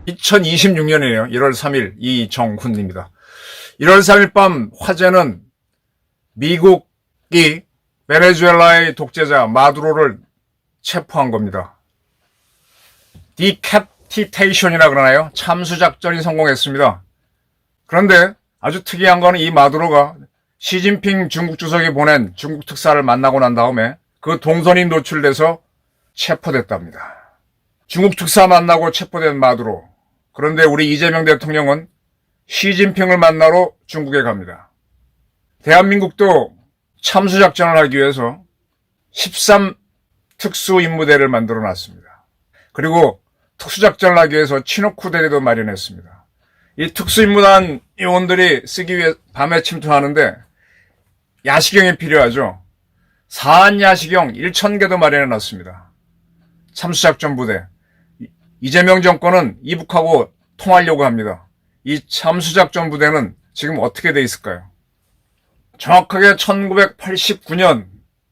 (2026년이네요) 1월 3일 이정훈입니다. 1월 3일 밤 화제는 미국이 베네수엘라의 독재자 마두로를 체포한 겁니다. 디캡티테이션이라 그러나요? 참수작전이 성공했습니다. 그런데 아주 특이한 거는 이 마두로가 시진핑 중국 주석이 보낸 중국 특사를 만나고 난 다음에 그 동선이 노출돼서 체포됐답니다. 중국 특사 만나고 체포된 마두로. 그런데 우리 이재명 대통령은 시진핑을 만나러 중국에 갑니다. 대한민국도 참수작전을 하기 위해서 13 특수임무대를 만들어 놨습니다. 그리고 특수작전을 하기 위해서 치노쿠 대대도 마련했습니다. 이 특수임무단 요원들이 쓰기 위해 밤에 침투하는데 야시경이 필요하죠. 사안야시경 1,000개도 마련해 놨습니다. 참수작전 부대. 이재명 정권은 이북하고 통하려고 합니다. 이 참수작전 부대는 지금 어떻게 돼 있을까요? 정확하게 1989년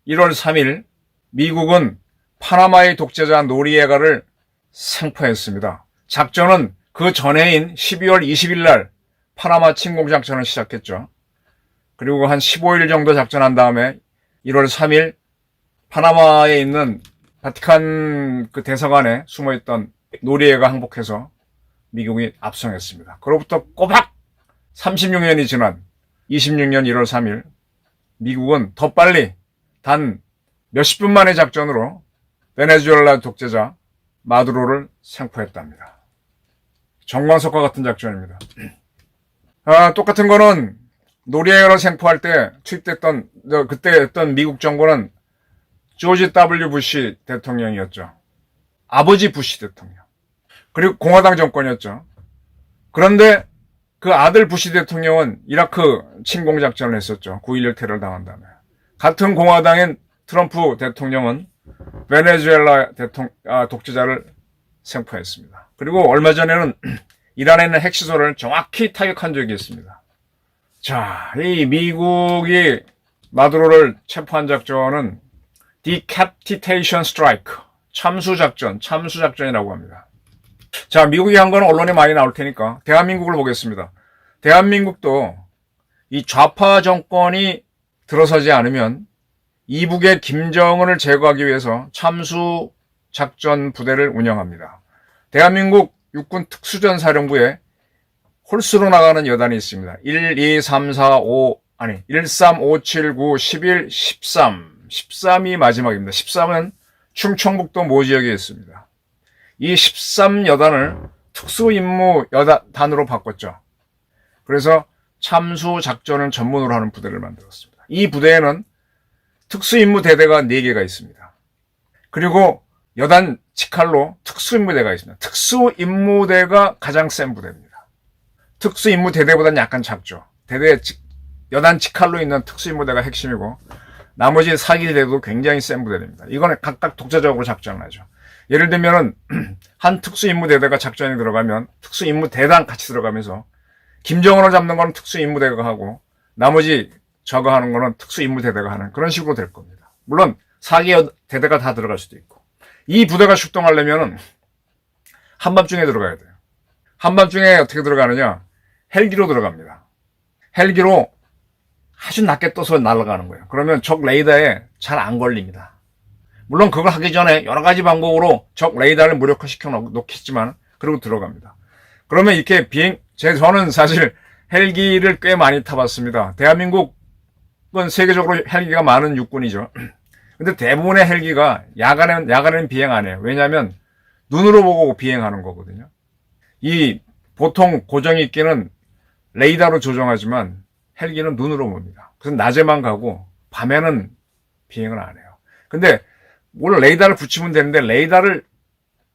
1월 3일 미국은 파나마의 독재자 노리에가를 생포했습니다. 작전은 그 전해인 12월 20일 날 파나마 침공작전을 시작했죠. 그리고 한 15일 정도 작전한 다음에 1월 3일 파나마에 있는 바티칸 그 대사관에 숨어있던 노리에가 항복해서 미국이 압승했습니다. 그로부터 꼬박 36년이 지난 26년 1월 3일 미국은 더 빨리 단 몇십 분 만의 작전으로 베네수엘라 독재자 마두로를 생포했답니다. 정광석과 같은 작전입니다. 똑같은 거는 노리에가를 생포할 때 투입됐던 그때 했던 미국 정부는 조지 W. 부시 대통령이었죠. 아버지 부시 대통령. 그리고 공화당 정권이었죠. 그런데 그 아들 부시 대통령은 이라크 침공작전을 했었죠. 9.11 테러를 당한 다음에. 같은 공화당인 트럼프 대통령은 베네수엘라 독재자를 생포했습니다. 그리고 얼마 전에는 이란에 있는 핵시설을 정확히 타격한 적이 있습니다. 자, 이 미국이 마두로를 체포한 작전은 Decapitation Strike, 참수작전이라고 합니다. 자, 미국이 한 건 언론에 많이 나올 테니까 대한민국을 보겠습니다. 대한민국도 이 좌파 정권이 들어서지 않으면 이북의 김정은을 제거하기 위해서 참수작전 부대를 운영합니다. 대한민국 육군 특수전사령부에 홀수로 나가는 여단이 있습니다. 1, 2, 3, 4, 5, 13, 5, 7, 9, 11, 13. 13이 마지막입니다. 13은 충청북도 모 지역에 있습니다. 이 13여단을 특수임무 여단으로 바꿨죠. 그래서 참수작전을 전문으로 하는 부대를 만들었습니다. 이 부대에는 특수임무 대대가 4개가 있습니다. 그리고 여단 직할로 특수임무대가 있습니다. 특수임무대가 가장 센 부대입니다. 특수임무 대대보다는 약간 작죠. 여단 직할로 있는 특수임무대가 핵심이고 나머지 4기 대도 굉장히 센 부대입니다. 이거는 각각 독자적으로 작전을 하죠. 예를 들면은 한 특수임무대대가 작전에 들어가면 특수임무대당 같이 들어가면서 김정은을 잡는 건 특수임무대가 하고 나머지 저거 하는 거는 특수임무대대가 하는 그런 식으로 될 겁니다. 물론 4개 대대가 다 들어갈 수도 있고 이 부대가 출동하려면은 한밤중에 들어가야 돼요. 한밤중에 어떻게 들어가느냐? 헬기로 들어갑니다. 헬기로 아주 낮게 떠서 날아가는 거예요. 그러면 적 레이더에 잘 안 걸립니다. 물론 그걸 하기 전에 여러 가지 방법으로 적 레이더를 무력화시켜 놓겠지만 그리고 들어갑니다. 그러면 이렇게 저는 사실 헬기를 꽤 많이 타봤습니다. 대한민국은 세계적으로 헬기가 많은 육군이죠. 근데 대부분의 헬기가 야간에는 비행 안 해요. 왜냐하면 눈으로 보고 비행하는 거거든요. 이 보통 고정익기는 레이더로 조정하지만 헬기는 눈으로 봅니다. 그래서 낮에만 가고 밤에는 비행을 안 해요. 근데 물론 레이더를 붙이면 되는데 레이더를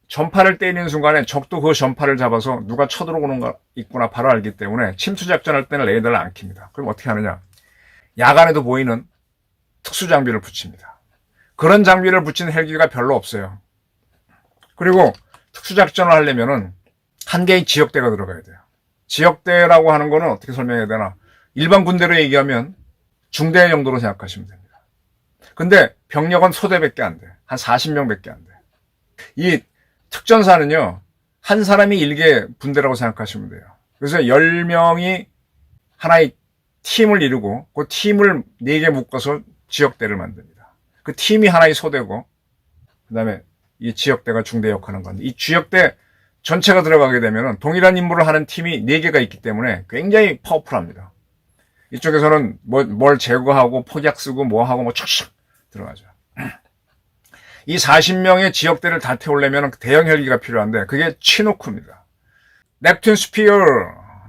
전파를 때리는 순간에 적도 그 전파를 잡아서 누가 쳐들어오는 거 있구나 바로 알기 때문에 침투작전할 때는 레이더를 안 킵니다. 그럼 어떻게 하느냐? 야간에도 보이는 특수장비를 붙입니다. 그런 장비를 붙인 헬기가 별로 없어요. 그리고 특수작전을 하려면은 한 개의 지역대가 들어가야 돼요. 지역대라고 하는 거는 어떻게 설명해야 되나? 일반 군대로 얘기하면 중대 정도로 생각하시면 됩니다. 근데 병력은 소대밖에 안 돼. 한 40명밖에 안 돼. 이 특전사는요, 한 사람이 일개 분대라고 생각하시면 돼요. 그래서 10명이 하나의 팀을 이루고 그 팀을 4개 묶어서 지역대를 만듭니다. 그 팀이 하나의 소대고 그 다음에 이 지역대가 중대 역할을 하는 건데, 이 지역대 전체가 들어가게 되면 동일한 임무를 하는 팀이 4개가 있기 때문에 굉장히 파워풀합니다. 이쪽에서는 뭘 제거하고 폭약 쓰고 뭐하고 뭐 촥촥 들어가죠. 이 40명의 지역대를 다 태우려면 대형 헬기가 필요한데 그게 치누크입니다. 넵튠 스피어,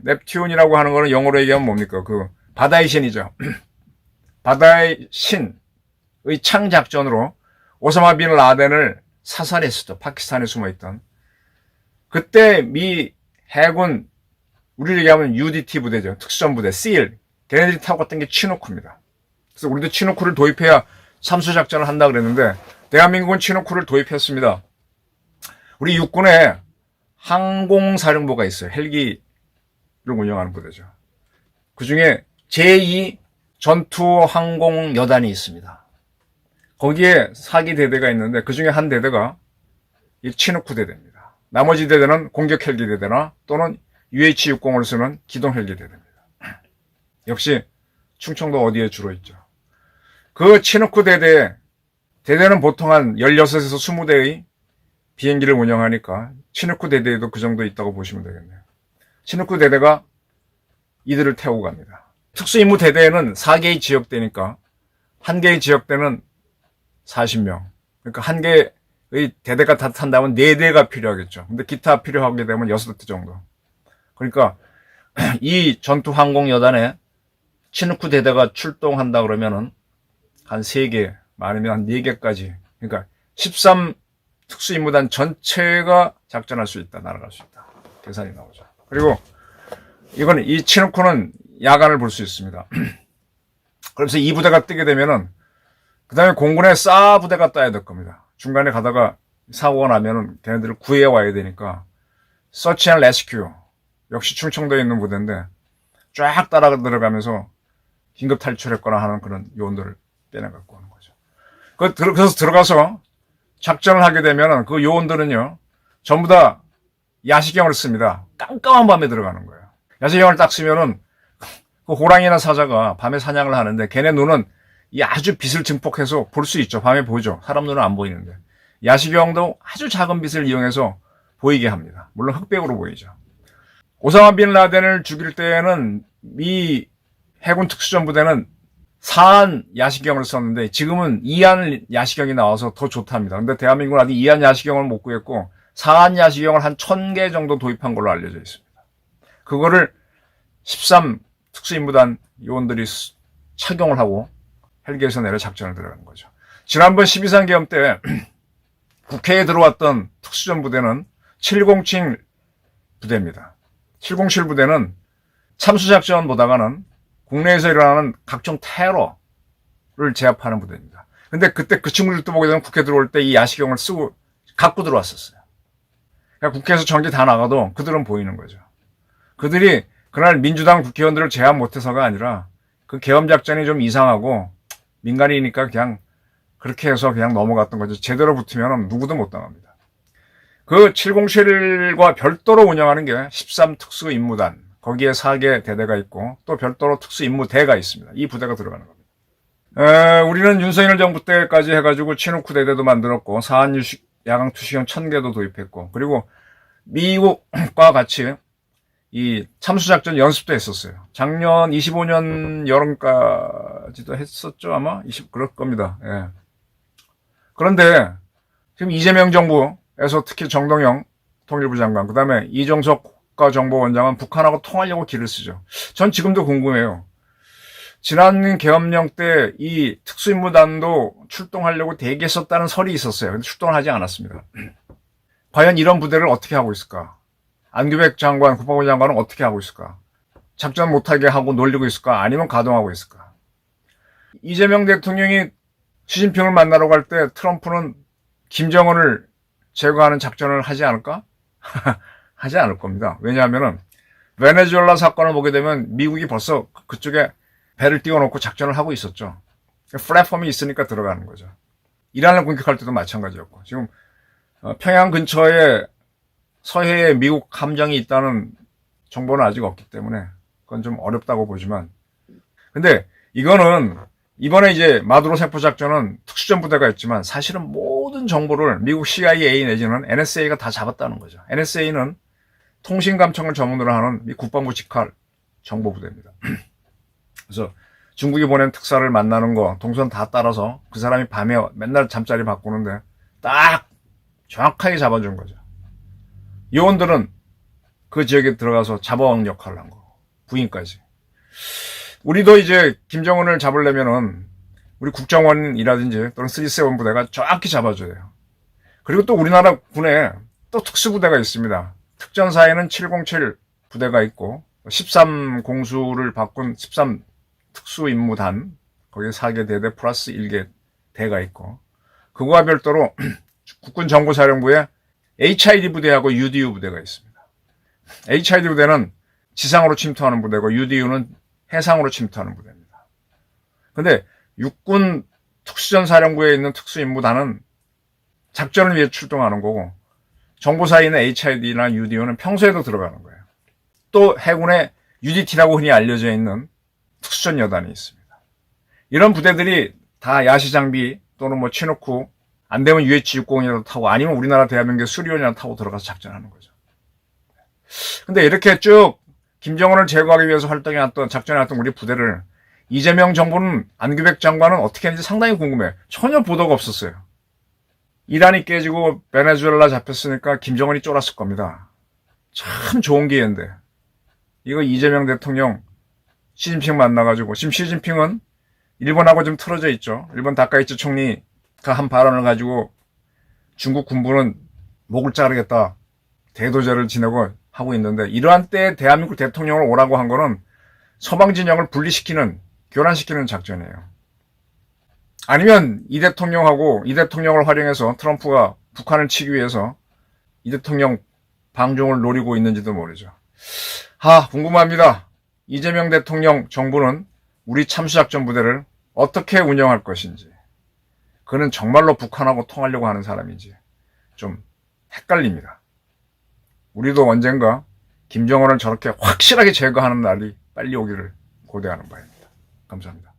넵튠이라고 하는 거는 영어로 얘기하면 뭡니까? 그 바다의 신이죠. 바다의 신의 창작전으로 오사마 빈 라덴을 사살했었죠. 파키스탄에 숨어있던. 그때 미 해군, 우리를 얘기하면 UDT 부대죠. 특수전부대, SEAL. 걔네들이 타고 갔던 게 치누크입니다. 그래서 우리도 치누크를 도입해야 참수작전을 한다 그랬는데 대한민국은 치누크를 도입했습니다. 우리 육군에 항공사령부가 있어요. 헬기를 운영하는 부대죠. 그 중에 제2 전투항공여단이 있습니다. 거기에 4기 대대가 있는데 그 중에 한 대대가 이 치누크 대대입니다. 나머지 대대는 공격 헬기 대대나 또는 UH-60을 쓰는 기동 헬기 대대입니다. 역시 충청도 어디에 주로 있죠. 그 치누크 대대는 보통 한 16에서 20대의 비행기를 운영하니까 치누크 대대에도 그 정도 있다고 보시면 되겠네요. 치누크 대대가 이들을 태우고 갑니다. 특수임무 대대에는 4개의 지역대니까 한 개의 지역대는 40명. 그러니까 한 개의 대대가 다 탄다면 4대가 필요하겠죠. 근데 기타 필요하게 되면 6대 정도. 그러니까 이 전투항공여단에 치누크 대대가 출동한다 그러면은 한 3개, 많으면 한 4개까지. 그러니까 13 특수임무단 전체가 작전할 수 있다, 날아갈 수 있다. 계산이 나오죠. 그리고 이건 이 치누크는 야간을 볼 수 있습니다. 그래서 이 부대가 뜨게 되면은 그 다음에 공군의 싸 부대가 떠야 될 겁니다. 중간에 가다가 사고가 나면은 걔네들을 구해 와야 되니까 서치 앤 레스큐, 역시 충청도에 있는 부대인데 쫙 따라 들어가면서 긴급 탈출했거나 하는 그런 요원들을 빼내갖고 오는 거죠. 그래서 들어가서 작전을 하게 되면은 그 요원들은요, 전부 다 야시경을 씁니다. 깜깜한 밤에 들어가는 거예요. 야시경을 딱 쓰면은 그 호랑이나 사자가 밤에 사냥을 하는데 걔네 눈은 이 아주 빛을 증폭해서 볼 수 있죠. 밤에 보죠. 사람 눈은 안 보이는데. 야시경도 아주 작은 빛을 이용해서 보이게 합니다. 물론 흑백으로 보이죠. 오사마 빈 라덴을 죽일 때에는 미 해군 특수전부대는 4안 야시경을 썼는데 지금은 2안 야시경이 나와서 더 좋답니다. 근데 대한민국은 아직 2안 야시경을 못 구했고 4안 야시경을 한 1000개 정도 도입한 걸로 알려져 있습니다. 그거를 13 특수임무단 요원들이 착용을 하고 헬기에서 내려 작전을 들어가는 거죠. 지난번 12.3 계엄 때 국회에 들어왔던 특수전부대는 707 부대입니다. 707 부대는 참수작전 보다가는 국내에서 일어나는 각종 테러를 제압하는 부대입니다. 근데 그때 그 친구들도 보게 되면 국회 들어올 때 이 야시경을 쓰고 갖고 들어왔었어요. 그러니까 국회에서 전기 다 나가도 그들은 보이는 거죠. 그들이 그날 민주당 국회의원들을 제압 못해서가 아니라 그 계엄 작전이 좀 이상하고 민간이니까 그냥 그렇게 해서 그냥 넘어갔던 거죠. 제대로 붙으면 누구도 못 당합니다. 그 707과 별도로 운영하는 게 13 특수임무단, 거기에 4개 대대가 있고 또 별도로 특수임무대가 있습니다. 이 부대가 들어가는 겁니다. 우리는 윤석열 정부 때까지 해가지고 치누크 대대도 만들었고 사안 야광 투시경 1000개도 도입했고, 그리고 미국과 같이 이 참수작전 연습도 했었어요. 작년 25년 여름까지도 했었죠. 아마 그럴 겁니다. 예. 그런데 지금 이재명 정부에서 특히 정동영 통일부 장관, 그 다음에 이종석 국가정보원장은 북한하고 통하려고 길을 쓰죠. 전 지금도 궁금해요. 지난 계엄령 때 이 특수임무단도 출동하려고 대기했었다는 설이 있었어요. 근데 출동을 하지 않았습니다. 과연 이런 부대를 어떻게 하고 있을까? 안규백 장관, 국방부 장관은 어떻게 하고 있을까? 작전 못하게 하고 놀리고 있을까? 아니면 가동하고 있을까? 이재명 대통령이 시진핑을 만나러 갈 때 트럼프는 김정은을 제거하는 작전을 하지 않을까? 하지 않을 겁니다. 왜냐하면은 베네수엘라 사건을 보게 되면 미국이 벌써 그쪽에 배를 띄워놓고 작전을 하고 있었죠. 플랫폼이 있으니까 들어가는 거죠. 이란을 공격할 때도 마찬가지였고, 지금 평양 근처에 서해에 미국 함정이 있다는 정보는 아직 없기 때문에 그건 좀 어렵다고 보지만, 근데 이거는 이번에 이제 마두로 세포 작전은 특수전 부대가 있지만 사실은 모든 정보를 미국 CIA 내지는 NSA가 다 잡았다는 거죠. NSA는 통신감청을 전문으로 하는 미 국방부 직할 정보부대입니다. 그래서 중국이 보낸 특사를 만나는 거 동선 다 따라서 그 사람이 밤에 맨날 잠자리 바꾸는데 딱 정확하게 잡아준 거죠. 요원들은 그 지역에 들어가서 잡아온 역할을 한 거고, 부인까지. 우리도 이제 김정은을 잡으려면은 우리 국정원이라든지 또는 3.7 부대가 정확히 잡아줘야 돼요. 그리고 또 우리나라 군에 또 특수부대가 있습니다. 특전사에는 707 부대가 있고 13 공수를 바꾼 13 특수임무단, 거기에 4개 대대 플러스 1개 대가 있고, 그거와 별도로 국군정보사령부에 HID 부대하고 UDU 부대가 있습니다. HID 부대는 지상으로 침투하는 부대고 UDU는 해상으로 침투하는 부대입니다. 근데 육군 특수전사령부에 있는 특수임무단은 작전을 위해 출동하는 거고, 정보사에 있는 HID나 UDU는 평소에도 들어가는 거예요. 또 해군에 UDT라고 흔히 알려져 있는 특수전 여단이 있습니다. 이런 부대들이 다 야시장비 또는 뭐 치노쿠, 안 되면 UH-60이라도 타고, 아니면 우리나라 대한민국의 수리온이라도 타고 들어가서 작전하는 거죠. 근데 이렇게 쭉 김정은을 제거하기 위해서 활동해왔던, 작전해왔던 우리 부대를 이재명 정부는, 안규백 장관은 어떻게 했는지 상당히 궁금해요. 전혀 보도가 없었어요. 이란이 깨지고 베네수엘라 잡혔으니까 김정은이 쫄았을 겁니다. 참 좋은 기회인데 이거 이재명 대통령 시진핑 만나가지고, 지금 시진핑은 일본하고 좀 틀어져 있죠. 일본 다카이치 총리가 한 발언을 가지고 중국 군부는 목을 자르겠다, 대도제를 지내고 하고 있는데, 이러한 때에 대한민국 대통령을 오라고 한 거는 서방 진영을 분리시키는, 교란시키는 작전이에요. 아니면 이 대통령을 활용해서 트럼프가 북한을 치기 위해서 이 대통령 방종을 노리고 있는지도 모르죠. 궁금합니다. 이재명 대통령 정부는 우리 참수작전 부대를 어떻게 운영할 것인지, 그는 정말로 북한하고 통하려고 하는 사람인지 좀 헷갈립니다. 우리도 언젠가 김정은을 저렇게 확실하게 제거하는 날이 빨리 오기를 고대하는 바입니다. 감사합니다.